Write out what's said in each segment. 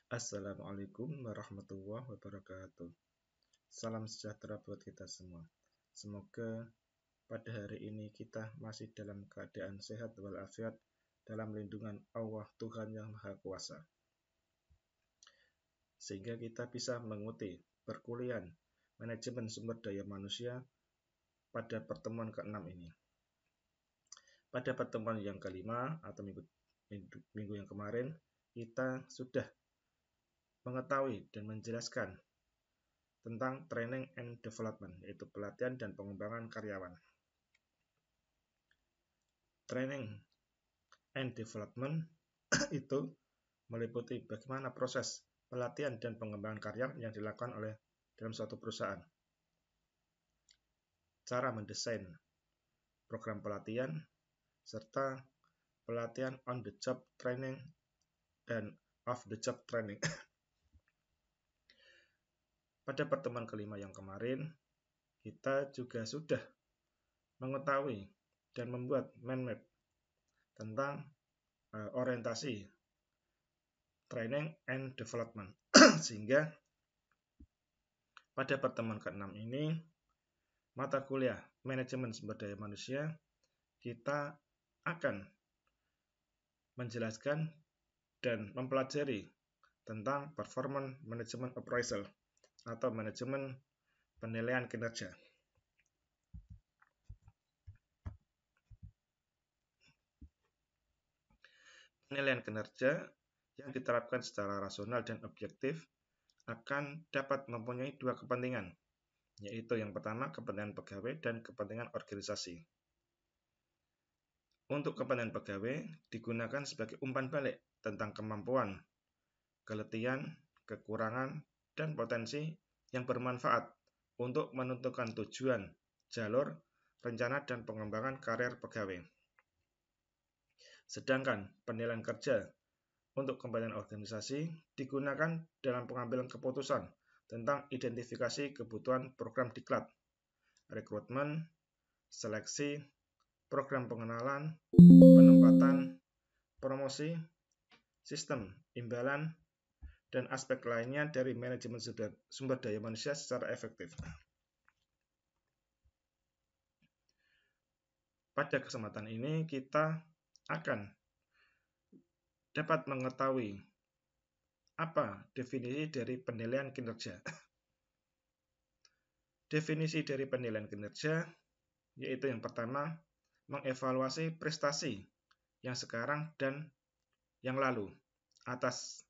Assalamualaikum warahmatullahi wabarakatuh. Salam sejahtera buat kita semua. Semoga pada hari ini kita masih dalam keadaan sehat walafiat dalam lindungan Allah Tuhan Yang Maha Kuasa. Sehingga kita bisa mengikuti perkuliahan manajemen sumber daya manusia pada pertemuan ke-6 ini. Pada pertemuan yang kelima atau minggu yang kemarin, kita sudah mengetahui dan menjelaskan tentang training and development, yaitu pelatihan dan pengembangan karyawan. Training and development itu meliputi bagaimana proses pelatihan dan pengembangan karyawan yang dilakukan oleh dalam suatu perusahaan. Cara mendesain program pelatihan, serta pelatihan on the job training dan off the job training. Pada pertemuan kelima yang kemarin, kita juga sudah mengetahui dan membuat mind map tentang orientasi training and development. Sehingga pada pertemuan ke-6 ini, mata kuliah manajemen sumber daya manusia, kita akan menjelaskan dan mempelajari tentang performance management appraisal atau manajemen penilaian kinerja. Penilaian kinerja yang diterapkan secara rasional dan objektif akan dapat mempunyai dua kepentingan, yaitu yang pertama kepentingan pegawai dan kepentingan organisasi. Untuk kepentingan pegawai digunakan sebagai umpan balik tentang kemampuan, keletihan, kekurangan, dan potensi yang bermanfaat untuk menentukan tujuan, jalur, rencana, dan pengembangan karir pegawai. Sedangkan penilaian kerja untuk kepentingan organisasi digunakan dalam pengambilan keputusan tentang identifikasi kebutuhan program diklat, rekrutmen, seleksi, program pengenalan, penempatan, promosi, sistem imbalan, dan aspek lainnya dari manajemen sumber daya manusia secara efektif. Pada kesempatan ini kita akan dapat mengetahui apa definisi dari penilaian kinerja. Definisi dari penilaian kinerja yaitu yang pertama, mengevaluasi prestasi yang sekarang dan yang lalu atas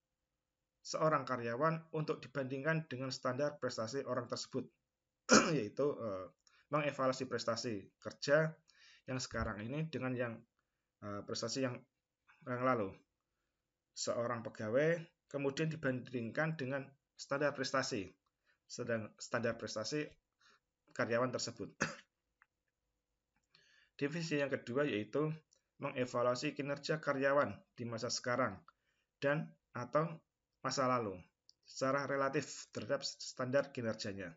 seorang karyawan untuk dibandingkan dengan standar prestasi orang tersebut, yaitu mengevaluasi prestasi kerja yang sekarang ini dengan yang prestasi yang lalu. Seorang pegawai kemudian dibandingkan dengan standar prestasi karyawan tersebut. Divisi yang kedua yaitu mengevaluasi kinerja karyawan di masa sekarang dan atau masa lalu secara relatif terhadap standar kinerjanya.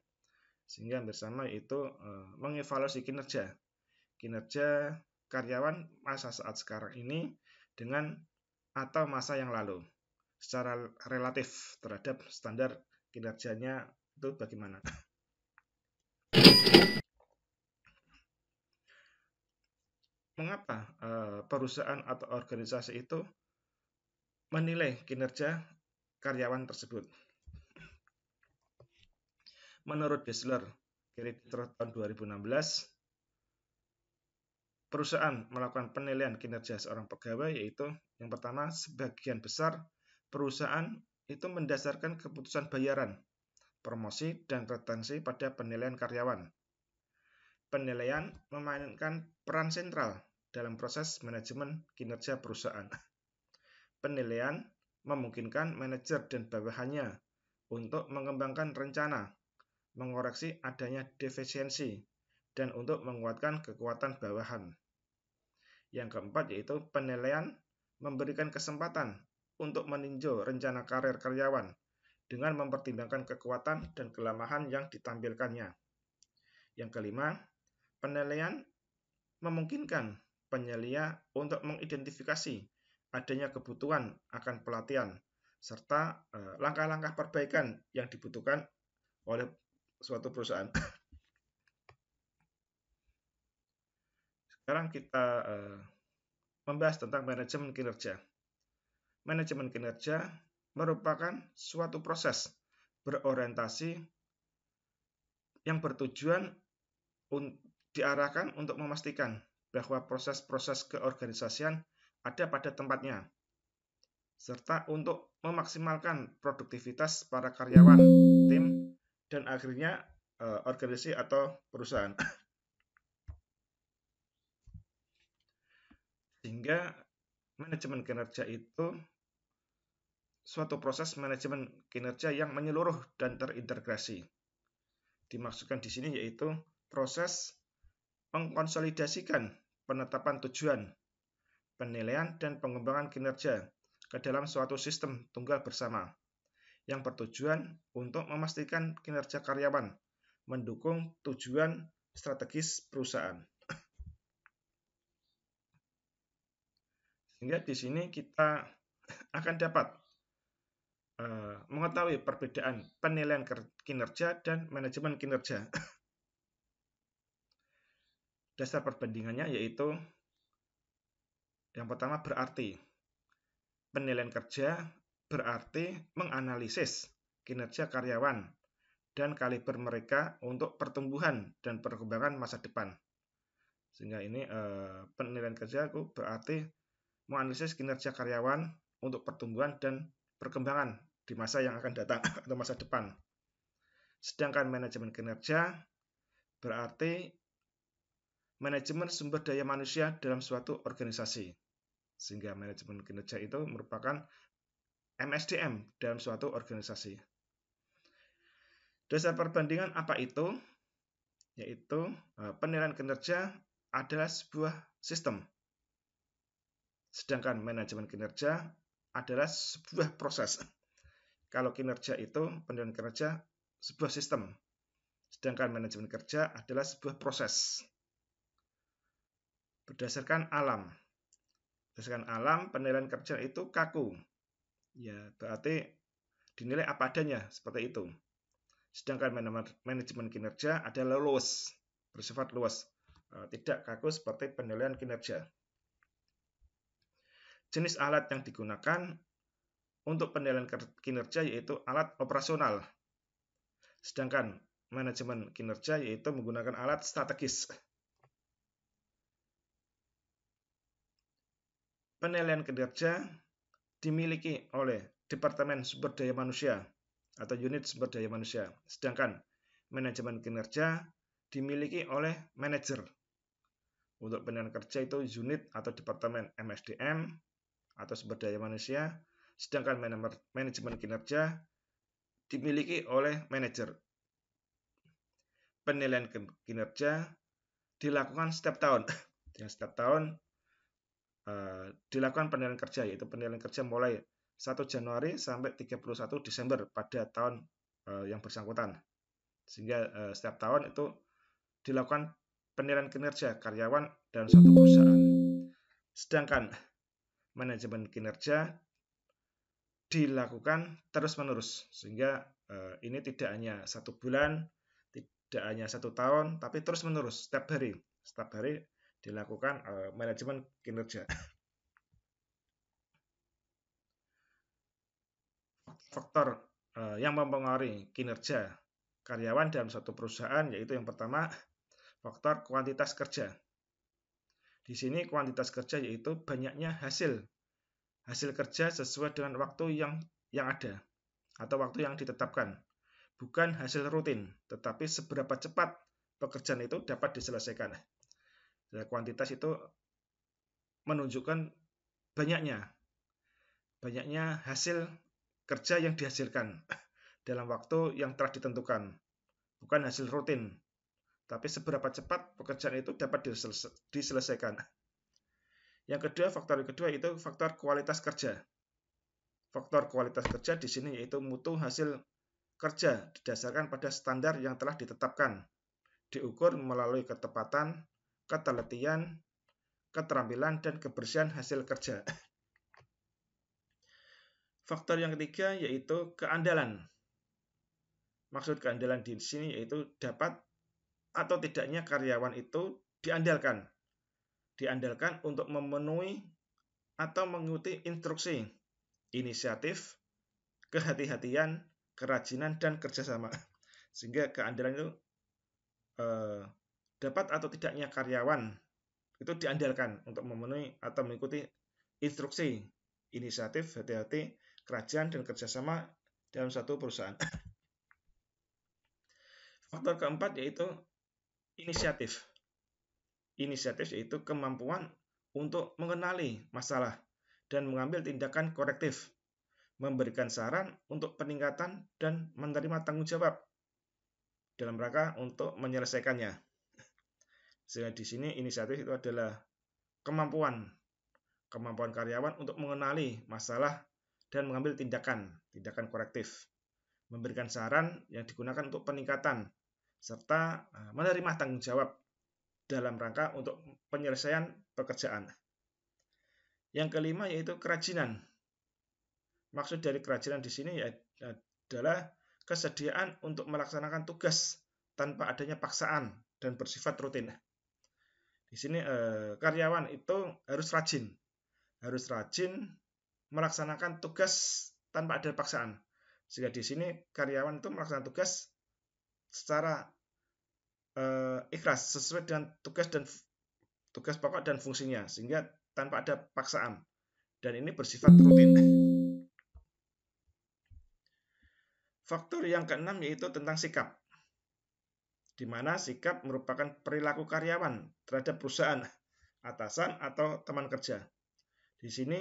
Sehingga bersama yaitu mengevaluasi kinerja karyawan masa saat sekarang ini dengan atau masa yang lalu secara relatif terhadap standar kinerjanya itu bagaimana. Mengapa perusahaan atau organisasi itu menilai kinerja karyawan tersebut? Menurut Dassler tahun 2016, perusahaan melakukan penilaian kinerja seorang pegawai yaitu yang pertama, sebagian besar perusahaan itu mendasarkan keputusan bayaran, promosi, dan retensi pada penilaian karyawan. Penilaian memainkan peran sentral dalam proses manajemen kinerja perusahaan. Penilaian memungkinkan manajer dan bawahannya untuk mengembangkan rencana, mengoreksi adanya defisiensi, dan untuk menguatkan kekuatan bawahan. Yang keempat yaitu penilaian memberikan kesempatan untuk meninjau rencana karir karyawan dengan mempertimbangkan kekuatan dan kelemahan yang ditampilkannya. Yang kelima, penilaian memungkinkan penyelia untuk mengidentifikasi adanya kebutuhan akan pelatihan, serta langkah-langkah perbaikan yang dibutuhkan oleh suatu perusahaan. Sekarang kita membahas tentang manajemen kinerja. Manajemen kinerja merupakan suatu proses berorientasi yang bertujuan diarahkan untuk memastikan bahwa proses-proses keorganisasian ada pada tempatnya, serta untuk memaksimalkan produktivitas para karyawan, tim, dan akhirnya organisasi atau perusahaan. Sehingga manajemen kinerja itu suatu proses manajemen kinerja yang menyeluruh dan terintegrasi. Dimaksudkan di sini yaitu proses mengkonsolidasikan penetapan tujuan, penilaian, dan pengembangan kinerja ke dalam suatu sistem tunggal bersama yang bertujuan untuk memastikan kinerja karyawan mendukung tujuan strategis perusahaan. Sehingga di sini kita akan dapat mengetahui perbedaan penilaian kinerja dan manajemen kinerja. Dasar perbandingannya yaitu yang pertama berarti penilaian kerja berarti menganalisis kinerja karyawan dan kaliber mereka untuk pertumbuhan dan perkembangan masa depan. Sehingga ini penilaian kerja itu berarti menganalisis kinerja karyawan untuk pertumbuhan dan perkembangan di masa yang akan datang atau masa depan. Sedangkan manajemen kinerja berarti manajemen sumber daya manusia dalam suatu organisasi. Sehingga manajemen kinerja itu merupakan MSDM dalam suatu organisasi. Dasar perbandingan apa itu? Yaitu penilaian kinerja adalah sebuah sistem. Sedangkan manajemen kinerja adalah sebuah proses. Kalau kinerja itu, penilaian kinerja sebuah sistem. Sedangkan manajemen kerja adalah sebuah proses. Berdasarkan alam. Berdasarkan alam, penilaian kerja itu kaku. Ya, berarti dinilai apa adanya, seperti itu. Sedangkan manajemen kinerja adalah luas, bersifat luas. Tidak kaku seperti penilaian kinerja. Jenis alat yang digunakan untuk penilaian kinerja yaitu alat operasional. Sedangkan manajemen kinerja yaitu menggunakan alat strategis. Penilaian kinerja dimiliki oleh Departemen Sumber Daya Manusia atau unit sumber daya manusia. Sedangkan manajemen kinerja dimiliki oleh manajer. Untuk penilaian kerja itu unit atau departemen MSDM atau sumber daya manusia. Sedangkan manajemen kinerja dimiliki oleh manajer. Penilaian kinerja dilakukan setiap tahun. Setiap tahun dilakukan penilaian kerja, yaitu penilaian kerja mulai 1 Januari sampai 31 Desember pada tahun yang bersangkutan. Sehingga setiap tahun itu dilakukan penilaian kinerja karyawan dalam suatu perusahaan. Sedangkan manajemen kinerja dilakukan terus-menerus, sehingga ini tidak hanya 1 bulan, tidak hanya 1 tahun, tapi terus-menerus setiap hari dilakukan manajemen kinerja. Faktor yang mempengaruhi kinerja karyawan dalam suatu perusahaan yaitu yang pertama faktor kuantitas kerja. Di sini kuantitas kerja yaitu banyaknya hasil kerja sesuai dengan waktu yang ada atau waktu yang ditetapkan. Bukan hasil rutin, tetapi seberapa cepat pekerjaan itu dapat diselesaikan. Kuantitas itu menunjukkan banyaknya hasil kerja yang dihasilkan dalam waktu yang telah ditentukan. Bukan hasil rutin, tapi seberapa cepat pekerjaan itu dapat diselesaikan. Yang kedua, faktor kedua itu faktor kualitas kerja. Faktor kualitas kerja di sini yaitu mutu hasil kerja didasarkan pada standar yang telah ditetapkan, diukur melalui ketepatan, ketelitian, keterampilan, dan kebersihan hasil kerja. Faktor yang ketiga yaitu keandalan. Maksud keandalan di sini yaitu dapat atau tidaknya karyawan itu diandalkan. Diandalkan untuk memenuhi atau mengikuti instruksi, inisiatif, kehati-hatian, kerajinan, dan kerjasama. Sehingga keandalan itu dapat atau tidaknya karyawan itu diandalkan untuk memenuhi atau mengikuti instruksi, inisiatif, hati-hati, kerajinan, dan kerjasama dalam satu perusahaan. Faktor keempat yaitu inisiatif. Inisiatif yaitu kemampuan untuk mengenali masalah dan mengambil tindakan korektif, memberikan saran untuk peningkatan dan menerima tanggung jawab dalam rangka untuk menyelesaikannya. Sehingga di sini inisiatif itu adalah kemampuan karyawan untuk mengenali masalah dan mengambil tindakan korektif, memberikan saran yang digunakan untuk peningkatan serta menerima tanggung jawab dalam rangka untuk penyelesaian pekerjaan. Yang kelima yaitu kerajinan. Maksud dari kerajinan di sini adalah kesediaan untuk melaksanakan tugas tanpa adanya paksaan dan bersifat rutin. Di sini karyawan itu harus rajin melaksanakan tugas tanpa ada paksaan. Sehingga di sini karyawan itu melaksanakan tugas secara ikhlas sesuai dengan tugas pokok dan fungsinya, sehingga tanpa ada paksaan, dan ini bersifat rutin. Faktor yang keenam yaitu tentang sikap, di mana sikap merupakan perilaku karyawan terhadap perusahaan, atasan atau teman kerja. Di sini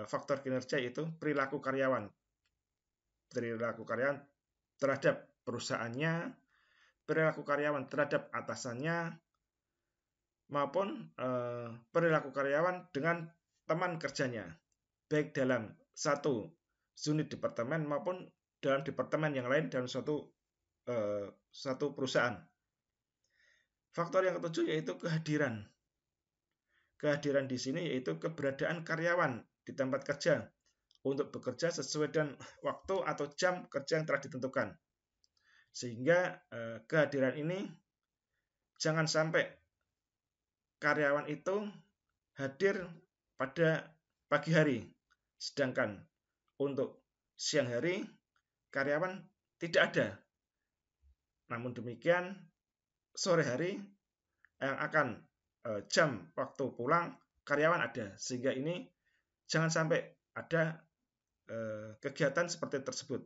faktor kinerja yaitu perilaku karyawan terhadap perusahaannya, perilaku karyawan terhadap atasannya, maupun perilaku karyawan dengan teman kerjanya, baik dalam satu unit departemen maupun dalam departemen yang lain dalam satu perusahaan. Faktor yang ketujuh yaitu kehadiran. Kehadiran di sini yaitu keberadaan karyawan di tempat kerja untuk bekerja sesuai dengan waktu atau jam kerja yang telah ditentukan. Sehingga kehadiran ini jangan sampai karyawan itu hadir pada pagi hari, sedangkan untuk siang hari karyawan tidak ada. Namun demikian sore hari yang akan jam waktu pulang karyawan ada, sehingga ini jangan sampai ada kegiatan seperti tersebut.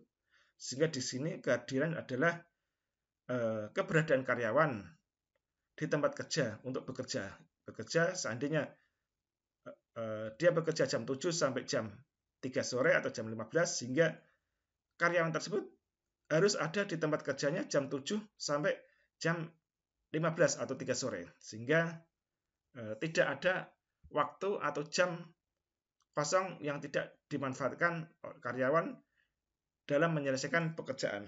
Sehingga di sini kehadiran adalah keberadaan karyawan di tempat kerja untuk bekerja seandainya dia bekerja jam 7 sampai jam 3 sore atau jam 15, sehingga karyawan tersebut harus ada di tempat kerjanya jam 7 sampai jam 15 atau 3 sore, sehingga tidak ada waktu atau jam kosong yang tidak dimanfaatkan karyawan dalam menyelesaikan pekerjaan.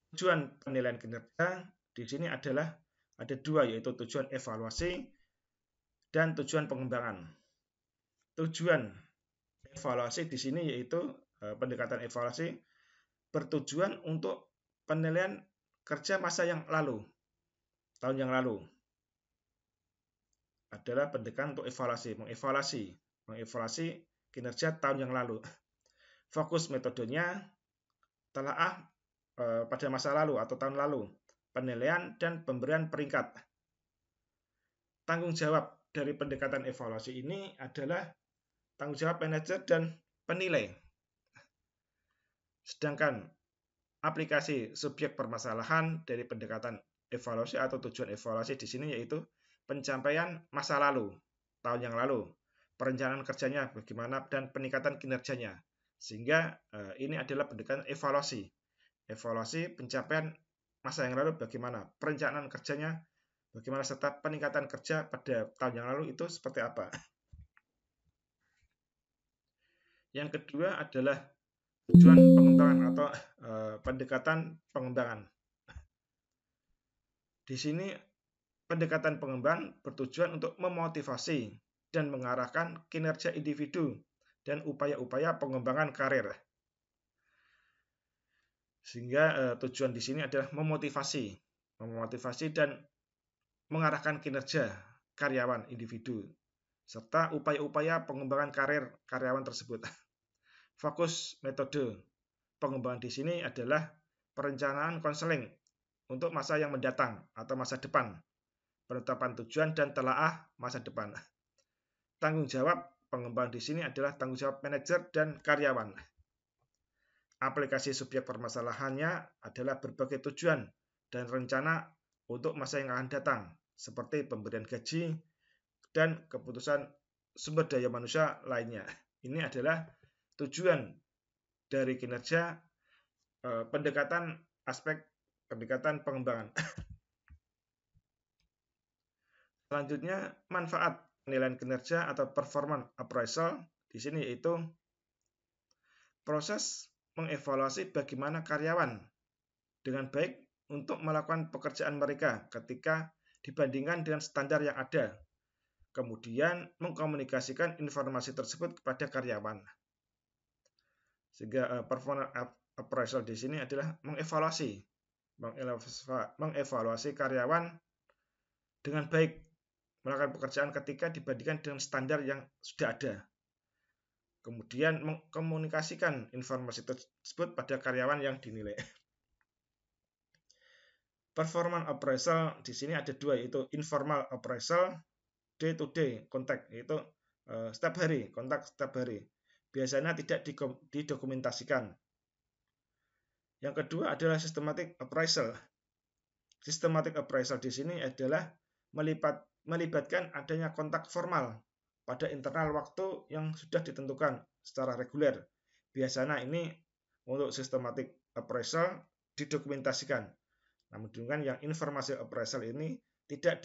Tujuan penilaian kinerja di sini adalah ada dua, yaitu tujuan evaluasi dan tujuan pengembangan. Tujuan evaluasi di sini yaitu pendekatan evaluasi bertujuan untuk penilaian kerja masa yang lalu, tahun yang lalu. Adalah pendekatan untuk mengevaluasi kinerja tahun yang lalu. Fokus metodenya telaah pada masa lalu atau tahun lalu, penilaian dan pemberian peringkat. Tanggung jawab dari pendekatan evaluasi ini adalah tanggung jawab manajer dan penilai. Sedangkan aplikasi subjek permasalahan dari pendekatan evaluasi atau tujuan evaluasi di sini yaitu pencapaian masa lalu, tahun yang lalu, perencanaan kerjanya bagaimana dan peningkatan kinerjanya. Sehingga ini adalah pendekatan evaluasi. Evaluasi pencapaian masa yang lalu bagaimana, perencanaan kerjanya bagaimana, serta peningkatan kerja pada tahun yang lalu itu seperti apa. Yang kedua adalah tujuan pengembangan atau pendekatan pengembangan. Di sini pendekatan pengembangan bertujuan untuk memotivasi dan mengarahkan kinerja individu dan upaya-upaya pengembangan karir. Sehingga tujuan di sini adalah memotivasi dan mengarahkan kinerja karyawan individu serta upaya-upaya pengembangan karir karyawan tersebut. Fokus metode pengembangan di sini adalah perencanaan konseling untuk masa yang mendatang atau masa depan, penetapan tujuan dan telaah masa depan. Tanggung jawab pengembangan di sini adalah tanggung jawab manajer dan karyawan. Aplikasi subjek permasalahannya adalah berbagai tujuan dan rencana untuk masa yang akan datang, seperti pemberian gaji dan keputusan sumber daya manusia lainnya. Ini adalah tujuan dari kinerja aspek pendekatan pengembangan. Selanjutnya, manfaat penilaian kinerja atau performance appraisal di sini yaitu proses mengevaluasi bagaimana karyawan dengan baik untuk melakukan pekerjaan mereka ketika dibandingkan dengan standar yang ada. Kemudian mengkomunikasikan informasi tersebut kepada karyawan. Sehingga performance appraisal di sini adalah mengevaluasi karyawan dengan baik melakukan pekerjaan ketika dibandingkan dengan standar yang sudah ada. Kemudian mengkomunikasikan informasi tersebut pada karyawan yang dinilai. Performance appraisal di sini ada dua, yaitu informal appraisal, day to day contact, yaitu setiap hari, kontak setiap hari. Biasanya tidak didokumentasikan. Yang kedua adalah systematic appraisal. Systematic appraisal di sini adalah melibatkan adanya kontak formal pada internal waktu yang sudah ditentukan secara reguler. Biasanya ini untuk systematic appraisal didokumentasikan. Namun dengan yang informasi appraisal ini tidak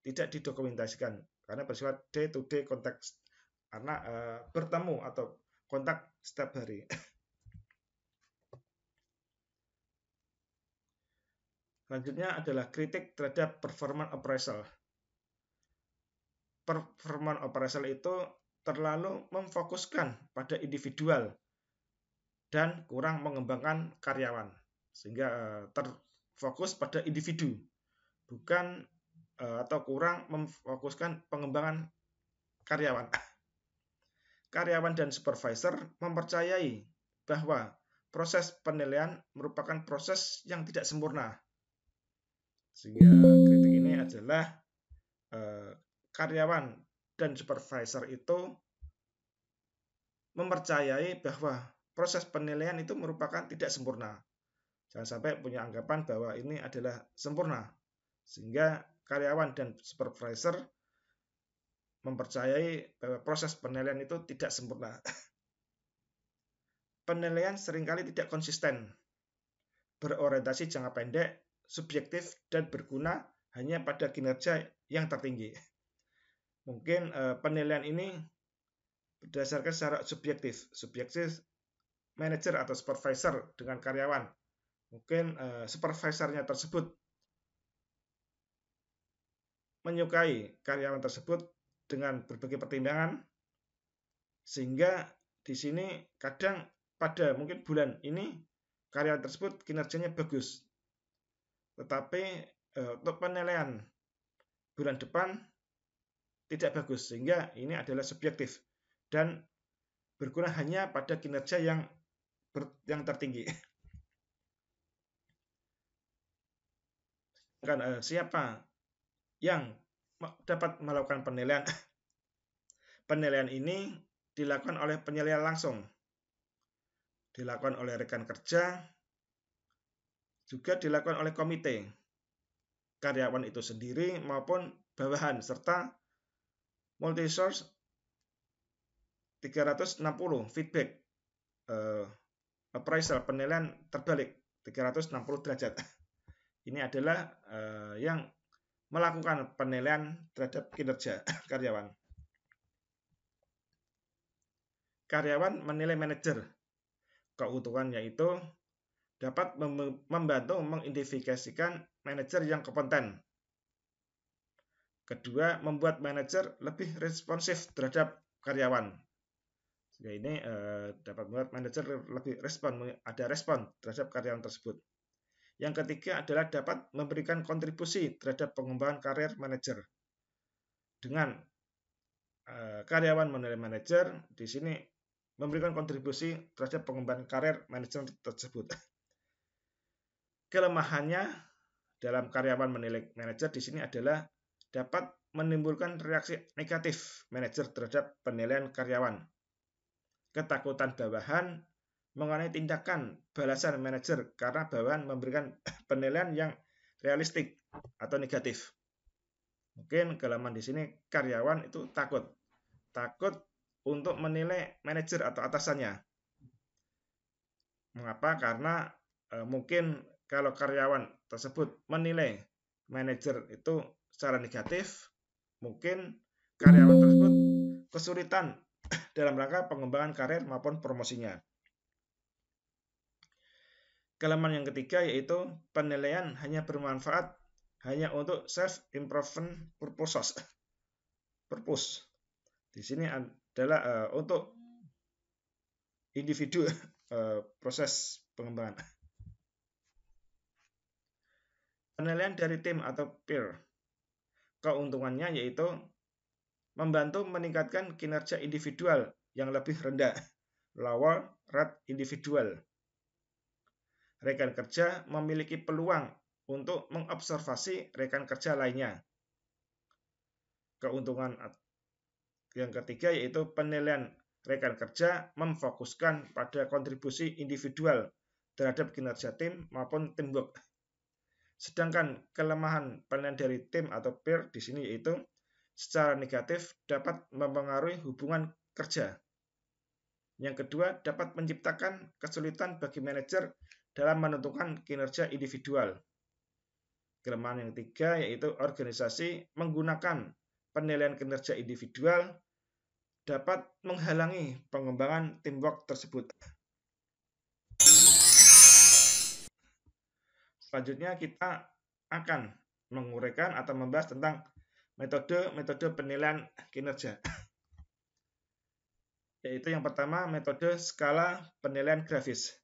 didokumentasikan karena bersifat day to day contact, karena bertemu atau kontak setiap hari. Selanjutnya adalah kritik terhadap performance appraisal. Performance appraisal itu terlalu memfokuskan pada individual dan kurang mengembangkan karyawan, sehingga terfokus pada individu, bukan atau kurang memfokuskan pengembangan karyawan. Karyawan dan supervisor mempercayai bahwa proses penilaian merupakan proses yang tidak sempurna. Sehingga kritik ini adalah karyawan dan supervisor itu mempercayai bahwa proses penilaian itu merupakan tidak sempurna. Jangan sampai punya anggapan bahwa ini adalah sempurna. Sehingga karyawan dan supervisor mempercayai bahwa proses penilaian itu tidak sempurna. Penilaian seringkali tidak konsisten, berorientasi jangka pendek, subjektif, dan berguna hanya pada kinerja yang tertinggi. Mungkin penilaian ini berdasarkan secara subjektif manajer atau supervisor dengan karyawan. Mungkin supervisornya tersebut menyukai karyawan tersebut dengan berbagai pertimbangan, sehingga di sini kadang pada mungkin bulan ini karyawan tersebut kinerjanya bagus, tetapi untuk penilaian bulan depan tidak bagus, sehingga ini adalah subjektif dan berguna hanya pada kinerja yang tertinggi. Siapa yang dapat melakukan penilaian? Penilaian ini dilakukan oleh penilaian langsung, dilakukan oleh rekan kerja, juga dilakukan oleh komite, karyawan itu sendiri maupun bawahan, serta multi-source 360 feedback appraisal, penilaian terbalik 360 derajat. Ini adalah yang melakukan penilaian terhadap kinerja karyawan. Karyawan menilai manajer. Keuntungannya itu dapat membantu mengidentifikasikan manajer yang kompeten. Kedua, membuat manajer lebih responsif terhadap karyawan. Ya ini dapat membuat manajer lebih ada respon terhadap karyawan tersebut. Yang ketiga adalah dapat memberikan kontribusi terhadap pengembangan karir manajer. Dengan karyawan menilai manajer, di sini memberikan kontribusi terhadap pengembangan karir manajer tersebut. Kelemahannya dalam karyawan menilai manajer di sini adalah dapat menimbulkan reaksi negatif manajer terhadap penilaian karyawan. Ketakutan bawahan mengenai tindakan balasan manajer karena bawahan memberikan penilaian yang realistik atau negatif. Mungkin kelemahan di sini karyawan itu takut untuk menilai manajer atau atasannya. Mengapa? Karena mungkin kalau karyawan tersebut menilai manajer itu secara negatif, mungkin karyawan tersebut kesulitan dalam rangka pengembangan karir maupun promosinya. Kelemahan yang ketiga yaitu penilaian hanya bermanfaat hanya untuk self-improvement purpose. Di sini adalah untuk individu proses pengembangan. Penilaian dari tim atau peer. Keuntungannya yaitu membantu meningkatkan kinerja individual yang lebih rendah, lower rate individual. Rekan kerja memiliki peluang untuk mengobservasi rekan kerja lainnya. Keuntungan yang ketiga yaitu penilaian rekan kerja memfokuskan pada kontribusi individual terhadap kinerja tim maupun teamwork. Sedangkan kelemahan penilaian dari tim atau peer di sini yaitu secara negatif dapat mempengaruhi hubungan kerja. Yang kedua, dapat menciptakan kesulitan bagi manajer dalam menentukan kinerja individual. Kelemahan yang ketiga yaitu organisasi menggunakan penilaian kinerja individual dapat menghalangi pengembangan teamwork tersebut. Selanjutnya kita akan menguraikan atau membahas tentang metode penilaian kinerja. Yaitu yang pertama metode skala penilaian grafis.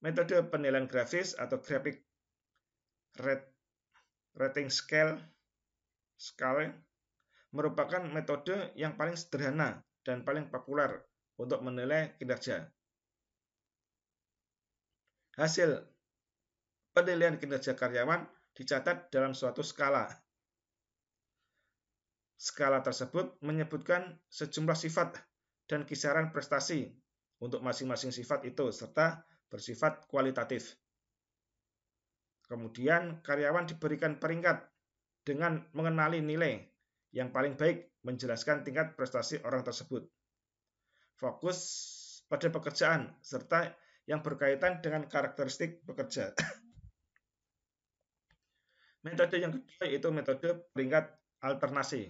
Metode penilaian grafis atau graphic rating scale merupakan metode yang paling sederhana dan paling populer untuk menilai kinerja. Hasil penilaian kinerja karyawan dicatat dalam suatu skala. Skala tersebut menyebutkan sejumlah sifat dan kisaran prestasi untuk masing-masing sifat itu serta bersifat kualitatif. Kemudian karyawan diberikan peringkat dengan mengenali nilai yang paling baik menjelaskan tingkat prestasi orang tersebut. Fokus pada pekerjaan serta yang berkaitan dengan karakteristik pekerja. Metode yang kedua yaitu metode peringkat alternasi.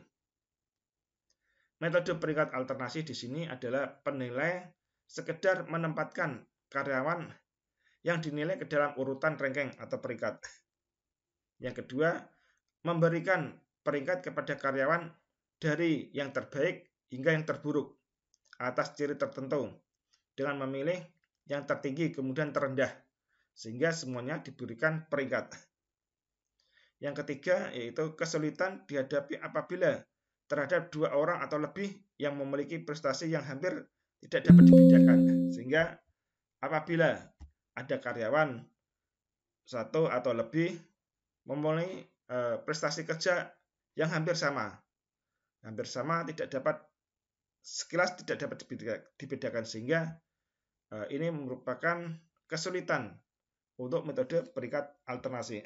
Metode peringkat alternasi di sini adalah penilai sekedar menempatkan karyawan yang dinilai ke dalam urutan ranking atau peringkat. Yang kedua, memberikan peringkat kepada karyawan dari yang terbaik hingga yang terburuk atas ciri tertentu dengan memilih yang tertinggi kemudian terendah sehingga semuanya diberikan peringkat. Yang ketiga yaitu kesulitan dihadapi apabila terhadap dua orang atau lebih yang memiliki prestasi yang hampir tidak dapat dibedakan sehingga apabila ada karyawan satu atau lebih memiliki prestasi kerja yang hampir sama sekilas tidak dapat dibedakan sehingga ini merupakan kesulitan untuk metode peringkat alternasi.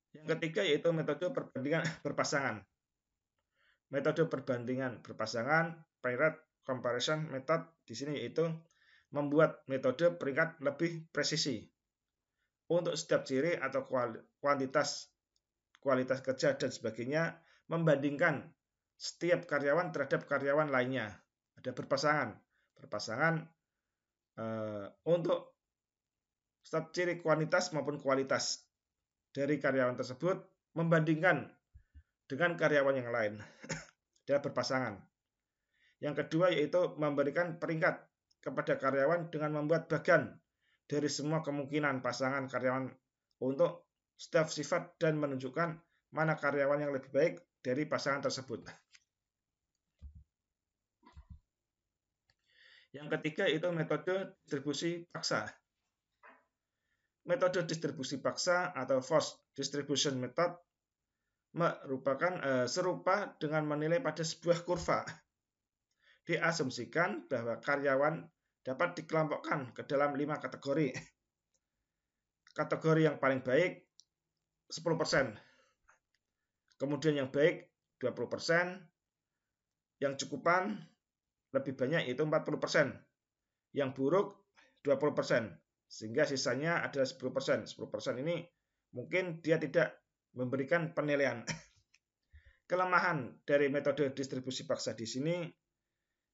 Yang ketiga yaitu metode perbandingan berpasangan. Metode perbandingan berpasangan, pair comparison method di sini yaitu membuat metode peringkat lebih presisi untuk setiap ciri atau kualitas kerja dan sebagainya, membandingkan setiap karyawan terhadap karyawan lainnya. Ada berpasangan untuk setiap ciri kuantitas maupun kualitas dari karyawan tersebut membandingkan dengan karyawan yang lain. adalah berpasangan. Yang kedua yaitu memberikan peringkat kepada karyawan dengan membuat bagan dari semua kemungkinan pasangan karyawan untuk setiap sifat dan menunjukkan mana karyawan yang lebih baik dari pasangan tersebut. Yang ketiga itu metode distribusi paksa. Metode distribusi paksa atau forced distribution method merupakan serupa dengan menilai pada sebuah kurva. Diasumsikan bahwa karyawan dapat dikelompokkan ke dalam 5 kategori. Kategori yang paling baik 10%, kemudian yang baik 20%, yang cukupan lebih banyak yaitu 40%, yang buruk 20%, sehingga sisanya adalah 10%. 10% ini mungkin dia tidak memberikan penilaian. Kelemahan dari metode distribusi paksa di sini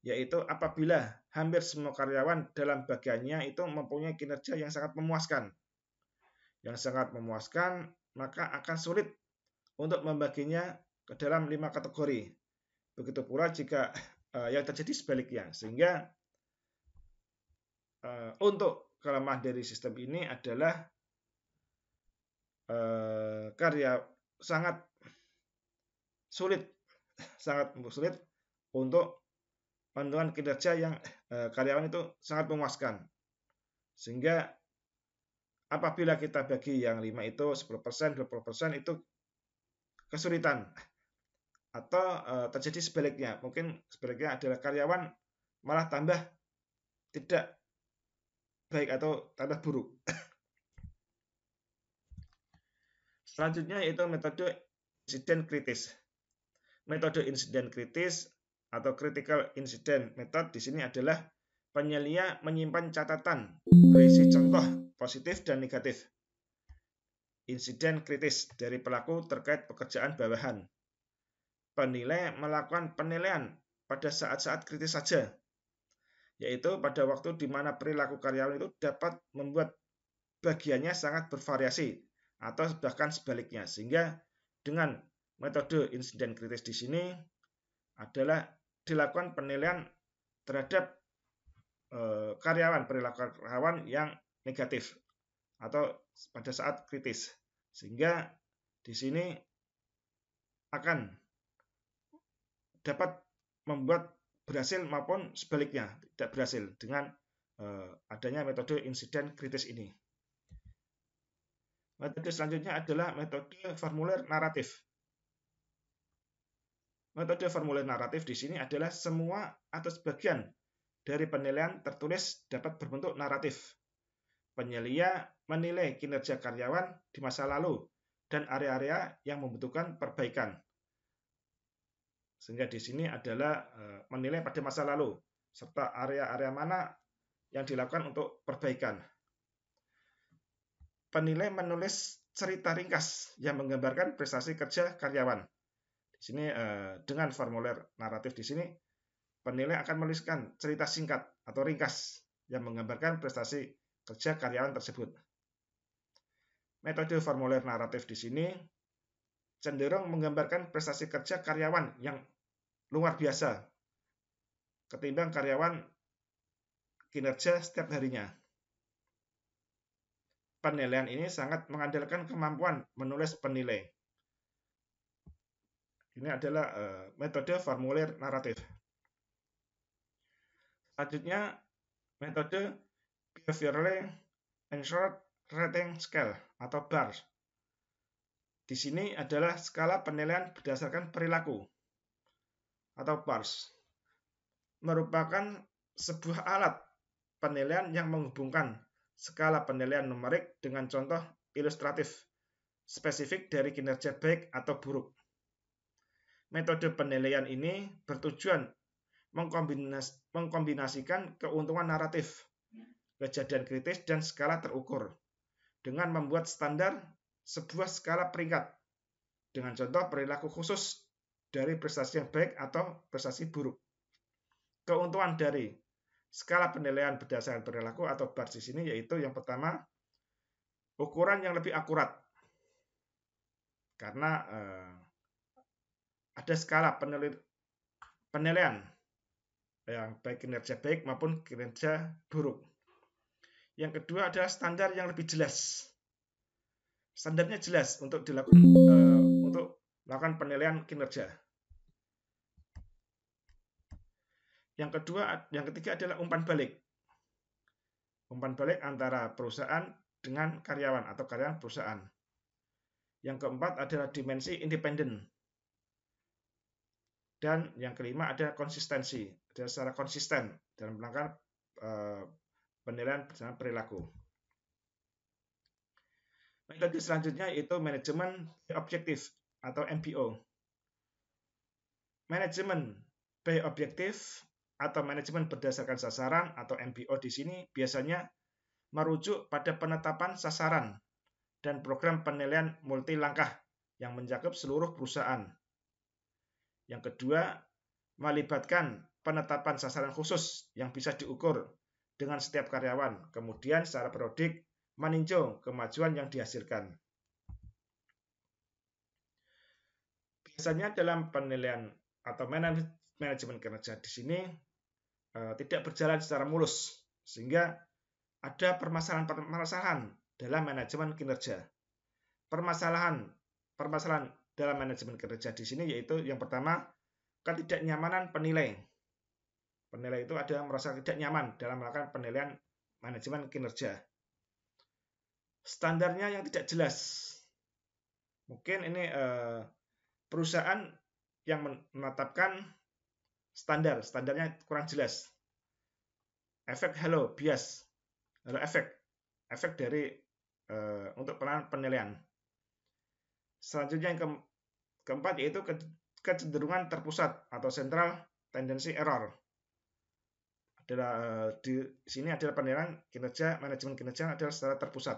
yaitu apabila hampir semua karyawan dalam bagiannya itu mempunyai kinerja yang sangat memuaskan. Yang sangat memuaskan, maka akan sulit untuk membaginya ke dalam 5 kategori. Begitu pula jika yang terjadi sebaliknya. Sehingga untuk kelemahan dari sistem ini adalah sangat sulit untuk menentukan kinerja yang karyawan itu sangat memuaskan. Sehingga apabila kita bagi yang 5 itu 10%, 20% itu kesulitan. Atau terjadi sebaliknya. Mungkin sebaliknya adalah karyawan malah tambah tidak baik atau tambah buruk. Selanjutnya yaitu metode insiden kritis. Metode insiden kritis atau critical incident method di sini adalah penyelia menyimpan catatan berisi contoh positif dan negatif insiden kritis dari pelaku terkait pekerjaan bawahan. Penilai melakukan penilaian pada saat-saat kritis saja, yaitu pada waktu di mana perilaku karyawan itu dapat membuat bagiannya sangat bervariasi atau bahkan sebaliknya. Sehingga dengan metode insiden kritis di sini adalah dilakukan penilaian terhadap perilaku karyawan yang negatif atau pada saat kritis. Sehingga di sini akan dapat membuat berhasil maupun sebaliknya tidak berhasil dengan adanya metode insiden kritis ini. Metode selanjutnya adalah metode formulir naratif. Metode formulir naratif di sini adalah semua atau sebagian dari penilaian tertulis dapat berbentuk naratif. Penyelia menilai kinerja karyawan di masa lalu dan area-area yang membutuhkan perbaikan. Sehingga di sini adalah menilai pada masa lalu serta area-area mana yang dilakukan untuk perbaikan. Penilai menulis cerita ringkas yang menggambarkan prestasi kerja karyawan. Di sini dengan formulir naratif di sini penilai akan menuliskan cerita singkat atau ringkas yang menggambarkan prestasi kerja karyawan tersebut. Metode formulir naratif di sini cenderung menggambarkan prestasi kerja karyawan yang luar biasa ketimbang karyawan kinerja setiap harinya. Penilaian ini sangat mengandalkan kemampuan menulis penilai. Ini adalah metode formulir naratif. Selanjutnya, metode Behaviorally Ensured Rating Scale atau BARS. Di sini adalah skala penilaian berdasarkan perilaku atau BARS. Merupakan sebuah alat penilaian yang menghubungkan skala penilaian numerik dengan contoh ilustratif spesifik dari kinerja baik atau buruk. Metode penilaian ini bertujuan mengkombinasikan keuntungan naratif, kejadian kritis, dan skala terukur dengan membuat standar sebuah skala peringkat dengan contoh perilaku khusus dari prestasi yang baik atau prestasi buruk. Keuntungan dari skala penilaian berdasarkan perilaku atau BARS di sini yaitu yang pertama, ukuran yang lebih akurat. Karena ada skala penilaian, yang baik kinerja baik maupun kinerja buruk. Yang kedua adalah standar yang lebih jelas. Standarnya jelas untuk melakukan penilaian kinerja. Yang ketiga adalah umpan balik. Umpan balik antara perusahaan dengan karyawan atau karyawan perusahaan. Yang keempat adalah dimensi independen. Dan yang kelima adalah konsistensi. Adalah secara konsisten dalam melakukan penilaian berdasarkan perilaku. Metode selanjutnya yaitu manajemen objektif atau MBO. Manajemen by objektif atau manajemen berdasarkan sasaran atau MBO di sini biasanya merujuk pada penetapan sasaran dan program penilaian multi langkah yang mencakup seluruh perusahaan. Yang kedua, melibatkan penetapan sasaran khusus yang bisa diukur dengan setiap karyawan, kemudian secara periodik meninjau kemajuan yang dihasilkan. Biasanya dalam penilaian atau manajemen kinerja di sini tidak berjalan secara mulus, sehingga ada permasalahan-permasalahan dalam manajemen kinerja. Permasalahan dalam manajemen kinerja di sini yaitu yang pertama, ketidaknyamanan penilai. Penilai itu ada merasa tidak nyaman dalam melakukan penilaian manajemen kinerja. Standarnya yang tidak jelas. Mungkin ini perusahaan yang menetapkan standarnya kurang jelas. Efek halo bias, halo efek dari untuk penilaian. Selanjutnya yang keempat yaitu kecenderungan terpusat atau central tendency error. Di sini adalah penilaian kinerja manajemen kinerja adalah secara terpusat.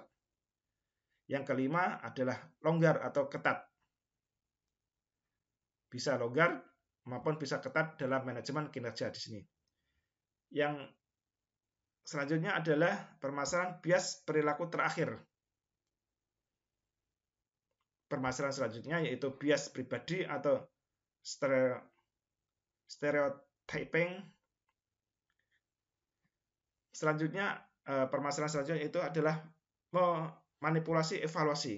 Yang kelima adalah longgar atau ketat. Bisa longgar maupun bisa ketat dalam manajemen kinerja di sini. Yang selanjutnya adalah permasalahan bias perilaku terakhir. Permasalahan selanjutnya yaitu bias pribadi atau stereotyping. Selanjutnya, permasalahan selanjutnya itu adalah manipulasi evaluasi.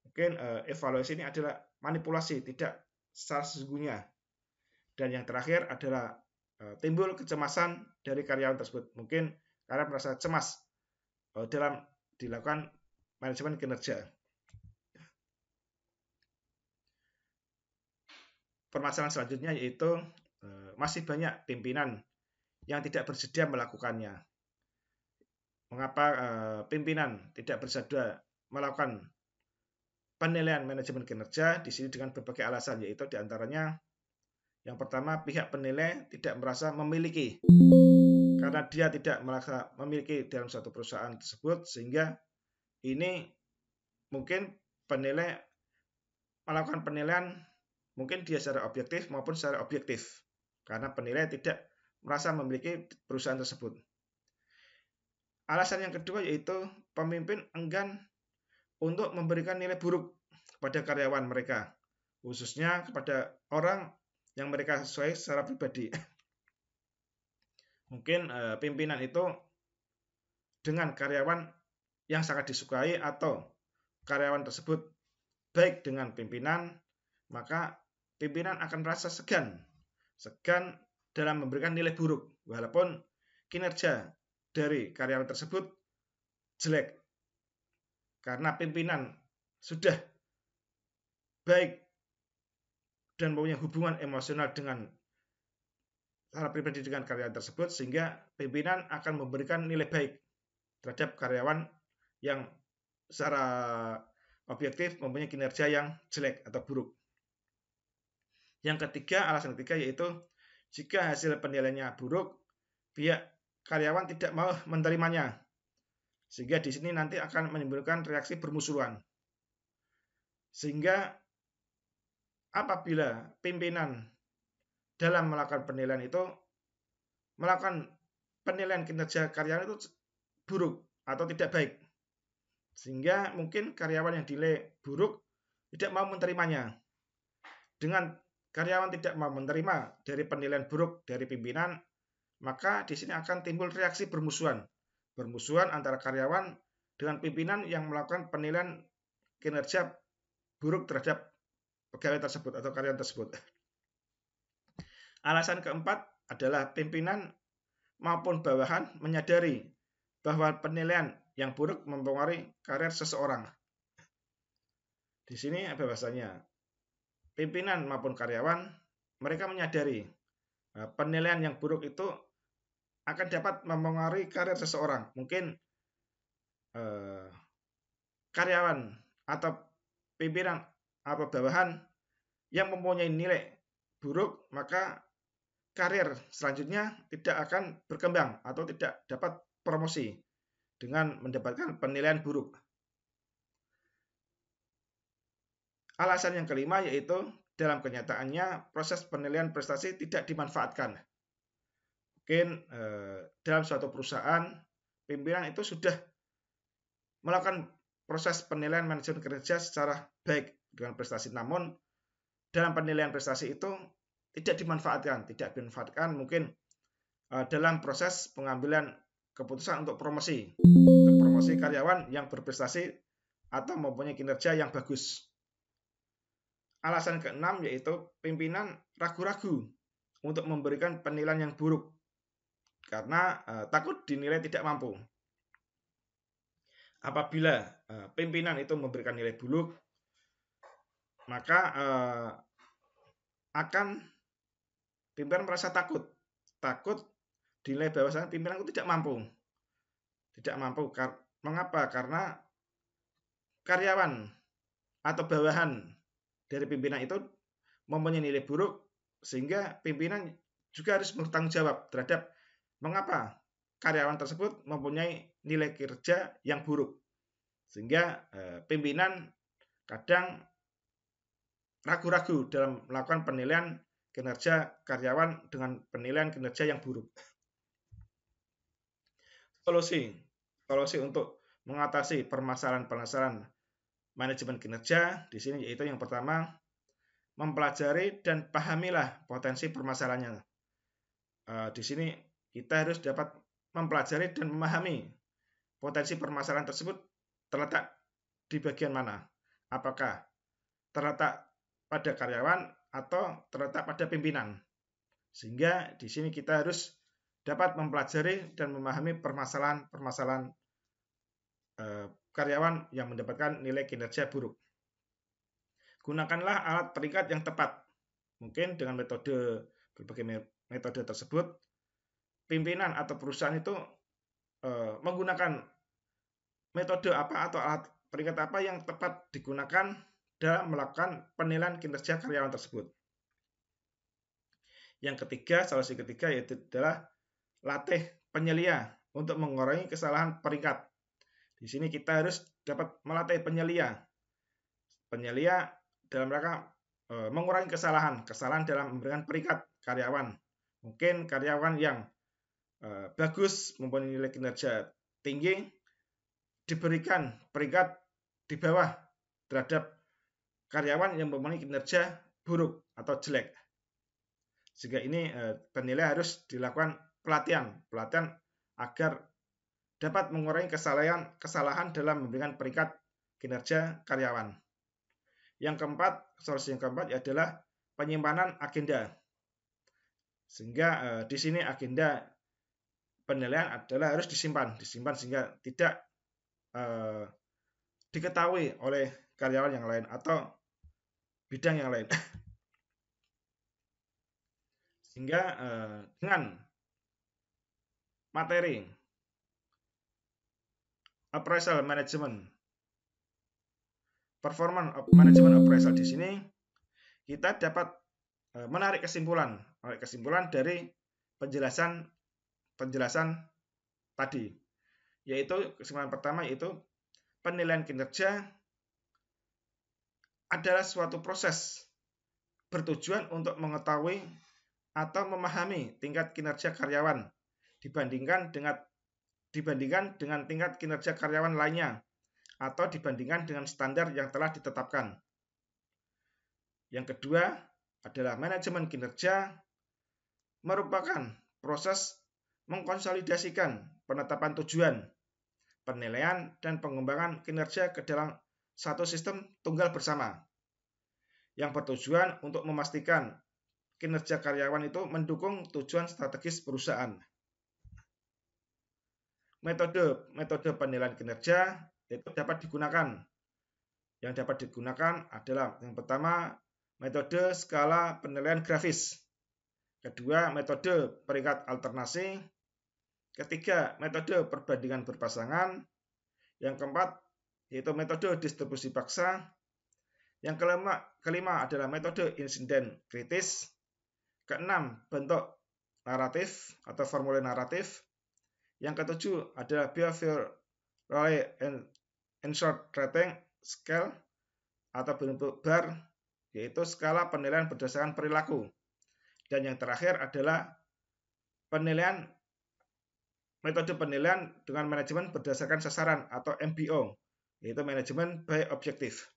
Mungkin evaluasi ini adalah manipulasi, tidak secara sesungguhnya. Dan yang terakhir adalah timbul kecemasan dari karyawan tersebut. Mungkin karena merasa cemas dalam dilakukan manajemen kinerja. Permasalahan selanjutnya yaitu masih banyak pimpinan yang tidak bersedia melakukannya. Mengapa pimpinan tidak bersedia melakukan penilaian manajemen kinerja? Di sini dengan berbagai alasan, yaitu diantaranya yang pertama, pihak penilai tidak merasa memiliki, karena dia tidak merasa memiliki dalam suatu perusahaan tersebut, sehingga ini mungkin penilai melakukan penilaian mungkin dia secara objektif maupun secara objektif, karena penilai tidak merasa memiliki perusahaan tersebut. Alasan yang kedua yaitu pemimpin enggan untuk memberikan nilai buruk kepada karyawan mereka, khususnya kepada orang yang mereka sesuai secara pribadi. Mungkin pimpinan itu dengan karyawan yang sangat disukai atau karyawan tersebut baik dengan pimpinan, maka pimpinan akan merasa segan dalam memberikan nilai buruk, walaupun kinerja dari karyawan tersebut jelek. Karena pimpinan sudah baik dan mempunyai hubungan emosional dengan secara pribadi dengan karyawan tersebut, sehingga pimpinan akan memberikan nilai baik terhadap karyawan yang secara objektif mempunyai kinerja yang jelek atau buruk. Yang ketiga, alasan ketiga yaitu jika hasil penilaiannya buruk, pihak karyawan tidak mau menerimanya, sehingga di sini nanti akan menimbulkan reaksi bermusuhan. Sehingga apabila pimpinan dalam melakukan penilaian itu melakukan penilaian kinerja karyawan itu buruk atau tidak baik, sehingga mungkin karyawan yang dinilai buruk tidak mau menerimanya. Dengan karyawan tidak mau menerima dari penilaian buruk dari pimpinan, maka di sini akan timbul reaksi bermusuhan. Bermusuhan antara karyawan dengan pimpinan yang melakukan penilaian kinerja buruk terhadap pegawai tersebut atau karyawan tersebut. Alasan keempat adalah pimpinan maupun bawahan menyadari bahwa penilaian yang buruk mempengaruhi karir seseorang. Di sini bahwasanya pimpinan maupun karyawan mereka menyadari penilaian yang buruk itu akan dapat mempengaruhi karir seseorang. Mungkin karyawan atau pimpinan atau bawahan yang mempunyai nilai buruk, maka karir selanjutnya tidak akan berkembang atau tidak dapat promosi dengan mendapatkan penilaian buruk. Alasan yang kelima yaitu dalam kenyataannya proses penilaian prestasi tidak dimanfaatkan. Mungkin dalam suatu perusahaan pimpinan itu sudah melakukan proses penilaian manajemen kinerja secara baik dengan prestasi, namun dalam penilaian prestasi itu tidak dimanfaatkan mungkin dalam proses pengambilan keputusan untuk promosi karyawan yang berprestasi atau mempunyai kinerja yang bagus. Alasan keenam yaitu pimpinan ragu-ragu untuk memberikan penilaian yang buruk karena takut dinilai tidak mampu. Apabila pimpinan itu memberikan nilai buruk, maka akan pimpinan merasa takut dinilai bahwasanya pimpinan itu tidak mampu. Mengapa? Karena karyawan atau bawahan dari pimpinan itu mempunyai nilai buruk, sehingga pimpinan juga harus bertanggung jawab terhadap mengapa karyawan tersebut mempunyai nilai kerja yang buruk. Sehingga pimpinan kadang ragu-ragu dalam melakukan penilaian kinerja karyawan dengan penilaian kinerja yang buruk. Solusi untuk mengatasi permasalahan manajemen kinerja di sini yaitu yang pertama, mempelajari dan pahamilah potensi permasalahannya. Di sini kita harus dapat mempelajari dan memahami potensi permasalahan tersebut terletak di bagian mana. Apakah terletak pada karyawan atau terletak pada pimpinan. Sehingga di sini kita harus dapat mempelajari dan memahami permasalahan karyawan yang mendapatkan nilai kinerja buruk. Gunakanlah alat peringkat yang tepat. Mungkin dengan berbagai metode tersebut, pimpinan atau perusahaan itu menggunakan metode apa atau alat peringkat apa yang tepat digunakan dalam melakukan penilaian kinerja karyawan tersebut. Yang ketiga, solusi ketiga yaitu adalah latih penyelia untuk mengurangi kesalahan peringkat. Di sini kita harus dapat melatih penyelia dalam rangka mengurangi kesalahan dalam memberikan peringkat karyawan. Mungkin karyawan yang bagus mempunyai nilai kinerja tinggi diberikan peringkat di bawah terhadap karyawan yang mempunyai kinerja buruk atau jelek. Sehingga ini penilaian harus dilakukan pelatihan agar dapat mengurangi kesalahan dalam memberikan peringkat kinerja karyawan. Solusi yang keempat adalah penyimpanan agenda. Sehingga di sini agenda penilaian adalah harus disimpan sehingga tidak diketahui oleh karyawan yang lain atau bidang yang lain. Sehingga dengan materi appraisal management, performance of management appraisal di sini kita dapat menarik kesimpulan dari penjelasan tadi, yaitu kesimpulan pertama yaitu penilaian kinerja adalah suatu proses bertujuan untuk mengetahui atau memahami tingkat kinerja karyawan dibandingkan dengan tingkat kinerja karyawan lainnya atau dibandingkan dengan standar yang telah ditetapkan. Yang kedua, adalah manajemen kinerja, merupakan proses mengkonsolidasikan penetapan tujuan, penilaian, dan pengembangan kinerja ke dalam satu sistem tunggal bersama yang bertujuan untuk memastikan kinerja karyawan itu mendukung tujuan strategis perusahaan. Metode penilaian kinerja itu dapat digunakan. Yang dapat digunakan adalah yang pertama, metode skala penilaian grafis. Kedua, metode peringkat alternasi. Ketiga, metode perbandingan berpasangan. Yang keempat, yaitu metode distribusi paksa. Yang kelima adalah metode insiden kritis. Keenam, bentuk naratif atau formulir naratif. Yang ketujuh adalah behavioral and short rating scale atau bentuk bar, yaitu skala penilaian berdasarkan perilaku. Dan yang terakhir adalah metode penilaian dengan manajemen berdasarkan sasaran atau MBO, yaitu manajemen by objective.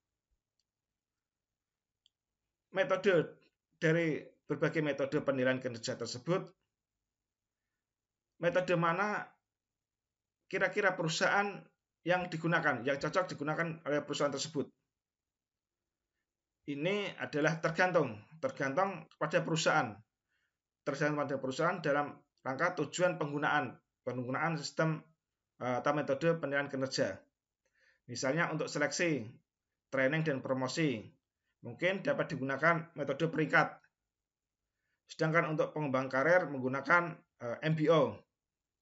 Metode dari berbagai metode penilaian kinerja tersebut, metode mana kira-kira perusahaan yang digunakan, yang cocok digunakan oleh perusahaan tersebut? Ini adalah tergantung pada perusahaan. Tergantung pada perusahaan dalam rangka tujuan penggunaan sistem atau metode penilaian kinerja. Misalnya untuk seleksi, training, dan promosi, mungkin dapat digunakan metode peringkat. Sedangkan untuk pengembangan karir menggunakan MBO,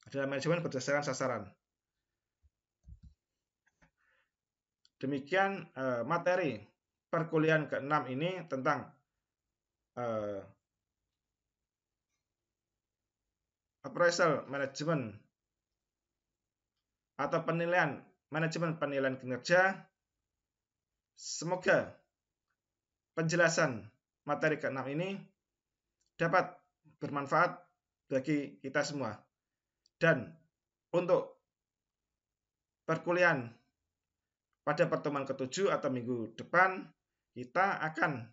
adalah manajemen berdasarkan sasaran. Demikian materi perkuliahan ke-6 ini tentang appraisal management atau manajemen penilaian kinerja. Semoga penjelasan materi ke-6 ini dapat bermanfaat bagi kita semua. Dan untuk perkuliahan pada pertemuan ke-7 atau minggu depan, kita akan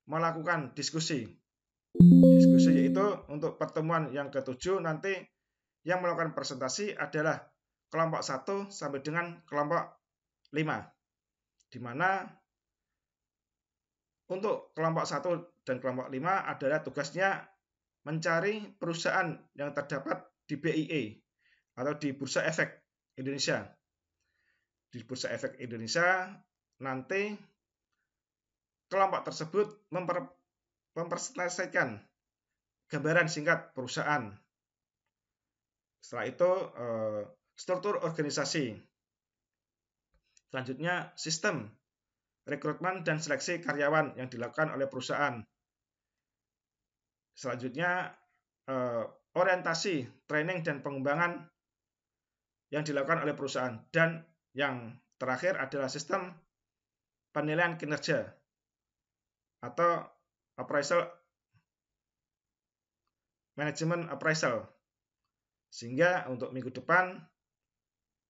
melakukan diskusi. Diskusi yaitu untuk pertemuan yang ke-7 nanti yang melakukan presentasi adalah kelompok 1 sampai dengan kelompok 5. Di mana untuk kelompok 1 dan kelompok 5 adalah tugasnya mencari perusahaan yang terdapat di BIE atau di Bursa Efek Indonesia. Di Bursa Efek Indonesia nanti kelompok tersebut mempresentasikan gambaran singkat perusahaan. Setelah itu struktur organisasi. Selanjutnya sistem rekrutmen dan seleksi karyawan yang dilakukan oleh perusahaan. Selanjutnya orientasi, training, dan pengembangan yang dilakukan oleh perusahaan. Dan yang terakhir adalah sistem penilaian kinerja atau appraisal, manajemen appraisal. Sehingga untuk minggu depan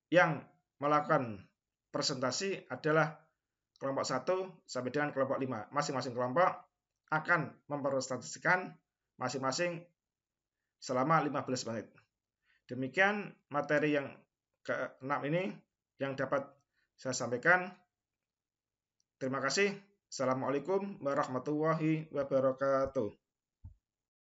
yang melakukan presentasi adalah kelompok 1 sampai dengan kelompok 5. Masing-masing kelompok akan mempresentasikan masing-masing selama 15 menit. Demikian materi yang ke-6 ini yang dapat saya sampaikan. Terima kasih. Assalamualaikum warahmatullahi wabarakatuh.